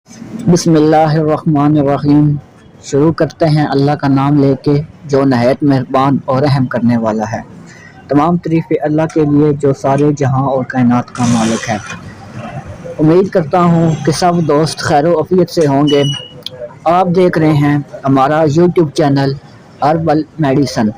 بسم اللہ الرحمن الرحیم۔ شروع کرتے ہیں اللہ کا نام لے کے جو نہایت مہربان اور رحم کرنے والا ہے۔ تمام تعریفیں اللہ کے لیے جو سارے جہاں اور کائنات کا مالک ہے۔ امید کرتا ہوں کہ سب دوست خیر و عافیت سے ہوں گے۔ آپ دیکھ رہے ہیں ہمارا یوٹیوب چینل ہربل میڈیسن۔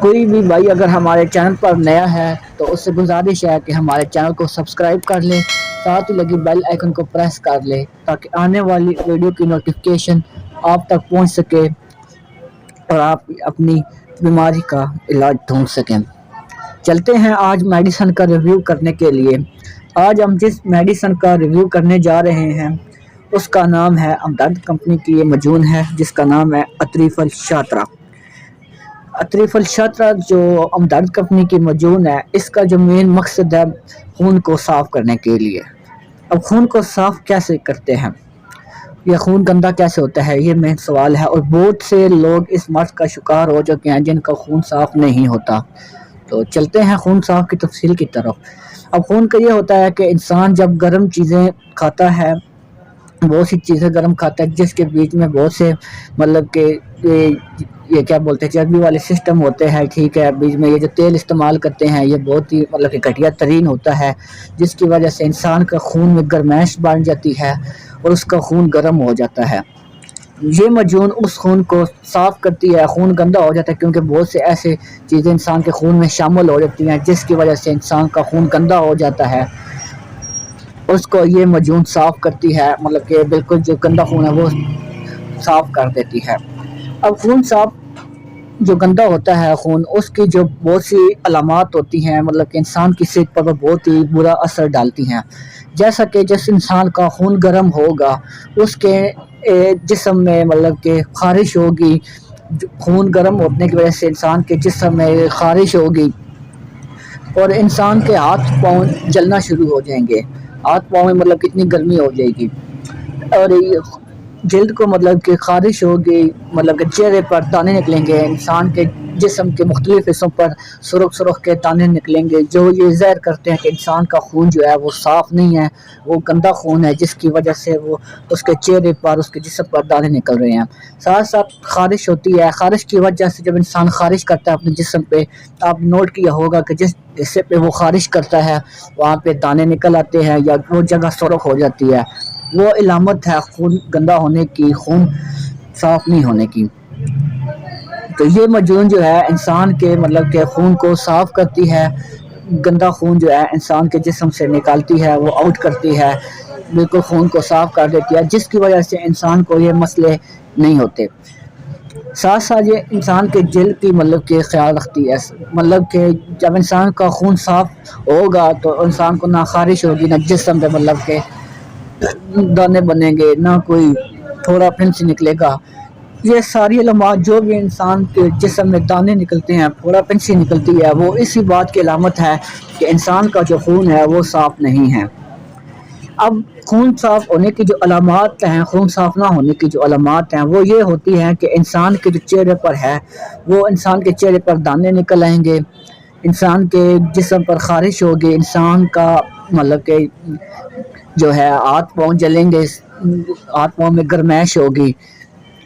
کوئی بھی بھائی اگر ہمارے چینل پر نیا ہے تو اس سے گزارش ہے کہ ہمارے چینل کو سبسکرائب کر لیں، ساتھ ہی لگی بیل آئیکن کو پریس کر لیں تاکہ آنے والی ویڈیو کی نوٹیفیکیشن آپ تک پہنچ سکے اور آپ اپنی بیماری کا علاج ڈھونڈ سکیں۔ چلتے ہیں آج میڈیسن کا ریویو کرنے کے لیے۔ آج ہم جس میڈیسن کا ریویو کرنے جا رہے ہیں اس کا نام ہے ہمدرد کمپنی کی یہ مجون ہے جس کا نام ہے اطریف الشاطرہ۔ اطریف الشاطرہ جو ہمدرد کمپنی کی مجون ہے، اس کا جو مین مقصد ہے خون کو صاف کرنے کے لیے۔ اب خون کو صاف کیسے کرتے ہیں، یہ خون گندا کیسے ہوتا ہے، یہ مین سوال ہے، اور بہت سے لوگ اس مرض کا شکار ہو چکے ہیں جن کا خون صاف نہیں ہوتا۔ تو چلتے ہیں خون صاف کی تفصیل کی طرف۔ اب خون کا یہ ہوتا ہے کہ انسان جب گرم چیزیں کھاتا ہے، بہت سی چیزیں گرم کھاتا ہے جس کے بیچ میں بہت سے مطلب کہ یہ کیا بولتے ہیں چربی والے سسٹم ہوتے ہیں، ٹھیک ہے، بیچ میں یہ جو تیل استعمال کرتے ہیں یہ بہت ہی مطلب کہ گھٹیا ترین ہوتا ہے، جس کی وجہ سے انسان کا خون میں گرمائش بڑھ جاتی ہے اور اس کا خون گرم ہو جاتا ہے۔ یہ مجون اس خون کو صاف کرتی ہے، خون گندا ہو جاتا ہے کیونکہ بہت سے ایسے چیزیں انسان کے خون میں شامل ہو جاتی ہیں جس کی وجہ سے انسان کا خون گندا ہو جاتا ہے، اس کو یہ مجون صاف کرتی ہے، مطلب کہ بالکل جو گندا خون ہے وہ صاف کر دیتی ہے۔ اب خون صاف جو گندا ہوتا ہے خون، اس کی جو بہت سی علامات ہوتی ہیں مطلب کہ انسان کی صحت پر بہت ہی برا اثر ڈالتی ہیں، جیسا کہ جس انسان کا خون گرم ہوگا اس کے جسم میں مطلب کہ خارش ہوگی، خون گرم ہونے کی وجہ سے انسان کے جسم میں خارش ہوگی اور انسان کے ہاتھ پاؤں جلنا شروع ہو جائیں گے، ہاتھ پاؤں میں مطلب کتنی گرمی ہو جائے گی، اور جلد کو مطلب کہ خارش ہوگی، مطلب کہ چہرے پر دانے نکلیں گے، انسان کے جسم کے مختلف حصوں پر سرخ سرخ کے دانے نکلیں گے جو یہ ظاہر کرتے ہیں کہ انسان کا خون جو ہے وہ صاف نہیں ہے، وہ گندا خون ہے، جس کی وجہ سے وہ اس کے چہرے پر اس کے جسم پر دانے نکل رہے ہیں۔ ساتھ ساتھ خارش ہوتی ہے، خارش کی وجہ سے جب انسان خارش کرتا ہے اپنے جسم پہ، آپ نوٹ کیا ہوگا کہ جس حصے پہ وہ خارش کرتا ہے وہاں پہ دانے نکل آتے ہیں یا وہ جگہ سرخ ہو جاتی ہے، وہ علامت ہے خون گندا ہونے کی، خون صاف نہیں ہونے کی۔ تو یہ مجون جو ہے انسان کے مطلب کہ خون کو صاف کرتی ہے، گندا خون جو ہے انسان کے جسم سے نکالتی ہے، وہ آؤٹ کرتی ہے، بالکل خون کو صاف کر دیتی ہے، جس کی وجہ سے انسان کو یہ مسئلے نہیں ہوتے۔ ساتھ ساتھ یہ انسان کے جلد کی مطلب کہ خیال رکھتی ہے، مطلب کہ جب انسان کا خون صاف ہوگا تو انسان کو نہ خارش ہوگی، نہ جسم پہ مطلب کہ دانے بنیں گے، نہ کوئی تھوڑا پھنس نکلے گا۔ یہ ساری علامات جو بھی انسان کے جسم میں دانے نکلتے ہیں، پھوڑا پھنسی نکلتی ہے، وہ اسی بات کی علامت ہے کہ انسان کا جو خون ہے وہ صاف نہیں ہے۔ اب خون صاف ہونے کی جو علامات ہیں، خون صاف نہ ہونے کی جو علامات ہیں وہ یہ ہوتی ہیں کہ انسان کے جو چہرے پر ہے وہ انسان کے چہرے پر دانے نکل آئیں گے، انسان کے جسم پر خارش ہوگی، انسان کا مطلب کہ جو ہے ہاتھ پاؤں جلیں گے، ہاتھ پاؤں میں گرمائش ہوگی،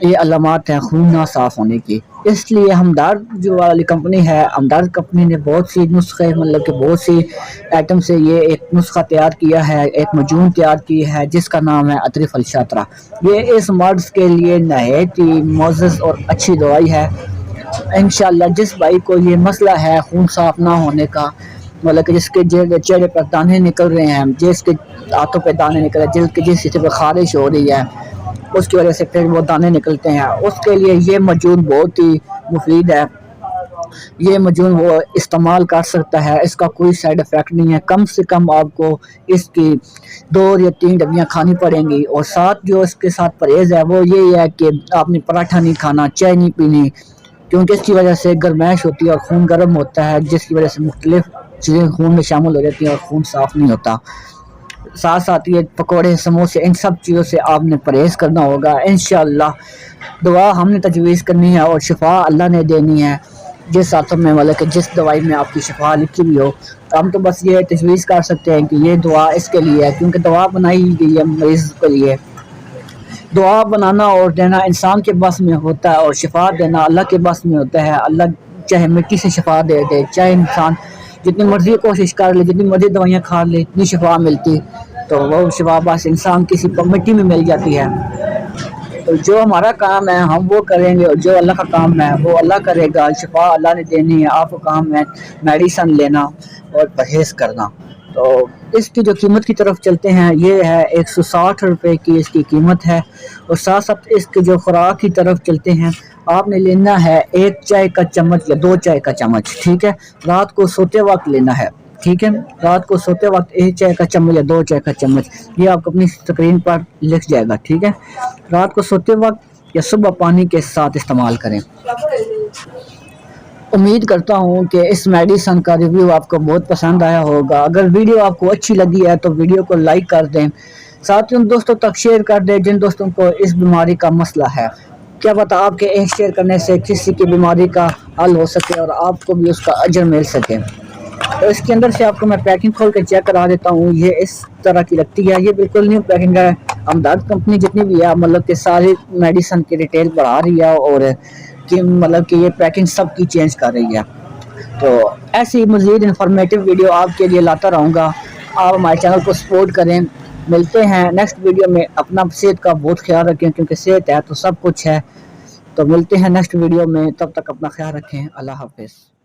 یہ علامات ہیں خون نہ صاف ہونے کی۔ اس لیے ہمدرد جو والی کمپنی ہے، ہمدرد کمپنی نے بہت سی نسخے مطلب کہ بہت سی آئٹم سے یہ ایک نسخہ تیار کیا ہے، ایک مجون تیار کی ہے جس کا نام ہے اطریف الشاطرہ۔ یہ اس مرض کے لیے نہایت ہی معزز اور اچھی دوائی ہے۔ انشاءاللہ جس بھائی کو یہ مسئلہ ہے خون صاف نہ ہونے کا، مطلب کہ جس کے چہرے پر دانے نکل رہے ہیں، جس کے ہاتھوں پہ دانے نکل رہے ہیں، جلد کے جس حصے پہ خارش ہو رہی ہے اس کی وجہ سے پھر وہ دانے نکلتے ہیں، اس کے لیے یہ مجون بہت ہی مفید ہے۔ یہ مجون وہ استعمال کر سکتا ہے، اس کا کوئی سائیڈ افیکٹ نہیں ہے، کم سے کم آپ کو اس کی 2 یا 3 ڈبیاں کھانی پڑیں گی، اور ساتھ جو اس کے ساتھ پرہیز ہے وہ یہ ہے کہ آپ نے پراٹھا نہیں کھانا، چائے نہیں پینی، کیونکہ اس کی وجہ سے گرمائش ہوتی ہے اور خون گرم ہوتا ہے جس کی وجہ سے مختلف چیزیں خون میں شامل ہو جاتی ہیں اور خون صاف نہیں ہوتا۔ ساتھ ساتھ یہ پکوڑے، سموسے، ان سب چیزوں سے آپ نے پرہیز کرنا ہوگا۔ انشاءاللہ دعا ہم نے تجویز کرنی ہے اور شفا اللہ نے دینی ہے۔ جس ہاتھوں میں مطلب کہ جس دوائی میں آپ کی شفا لکھی ہوئی ہو، تو ہم تو بس یہ تجویز کر سکتے ہیں کہ یہ دعا اس کے لیے ہے، کیونکہ دعا بنائی گئی ہے مریض کے لیے۔ دعا بنانا اور دینا انسان کے بس میں ہوتا ہے، اور شفا دینا اللہ کے بس میں ہوتا ہے۔ اللہ چاہے مٹی سے شفا دے دے، چاہے انسان جتنی مرضی کوشش کر لے، جتنی مرضی دوائیاں کھا لے، اتنی شفا ملتی تو وہ شفا بس انسان کسی مٹی میں مل جاتی ہے۔ تو جو ہمارا کام ہے ہم وہ کریں گے، اور جو اللہ کا کام ہے وہ اللہ کرے گا۔ شفا اللہ نے دینی ہے، آپ کا کام ہے میڈیسن لینا اور پرہیز کرنا۔ تو اس کی جو قیمت کی طرف چلتے ہیں، یہ ہے 160 روپے کی اس کی قیمت ہے، اور ساتھ ساتھ اس کی جو خوراک کی طرف چلتے ہیں، آپ نے لینا ہے 1 چائے کا چمچ یا 2 چائے کا چمچ، ٹھیک ہے، رات کو سوتے وقت لینا ہے، ٹھیک ہے، رات کو سوتے وقت 1 چائے کا چمچ یا 2 چائے کا چمچ، یہ آپ کو اپنی اسکرین پر لکھ جائے گا، ٹھیک ہے، رات کو سوتے وقت یا صبح پانی کے ساتھ استعمال کریں۔ امید کرتا ہوں کہ اس میڈیسن کا ریویو آپ کو بہت پسند آیا ہوگا۔ اگر ویڈیو آپ کو اچھی لگی ہے تو ویڈیو کو لائک کر دیں، ساتھ ہی ان دوستوں تک شیئر کر دیں جن دوستوں کو اس بیماری کا مسئلہ ہے۔ کیا پتہ آپ کے ایک شیئر کرنے سے کسی کی بیماری کا حل ہو سکے اور آپ کو بھی اس کا اجر مل سکے۔ تو اس کے اندر سے آپ کو میں پیکنگ کھول کے چیک کرا دیتا ہوں، یہ اس طرح کی لگتی ہے، یہ بالکل نیو پیکنگ ہے۔ ہمدرد کمپنی جتنی بھی ہے مطلب کہ ساری میڈیسن کی ریٹیل بڑھا رہی ہے، اور کہ مطلب کہ یہ پیکنگ سب کی چینج کر رہی ہے۔ تو ایسی مزید انفارمیٹیو ویڈیو آپ کے لیے لاتا رہوں گا، آپ ہمارے چینل کو سپورٹ کریں۔ ملتے ہیں نیکسٹ ویڈیو میں، اپنا صحت کا بہت خیال رکھیں کیونکہ صحت ہے تو سب کچھ ہے۔ تو ملتے ہیں نیکسٹ ویڈیو میں، تب تک اپنا خیال رکھیں، اللہ حافظ۔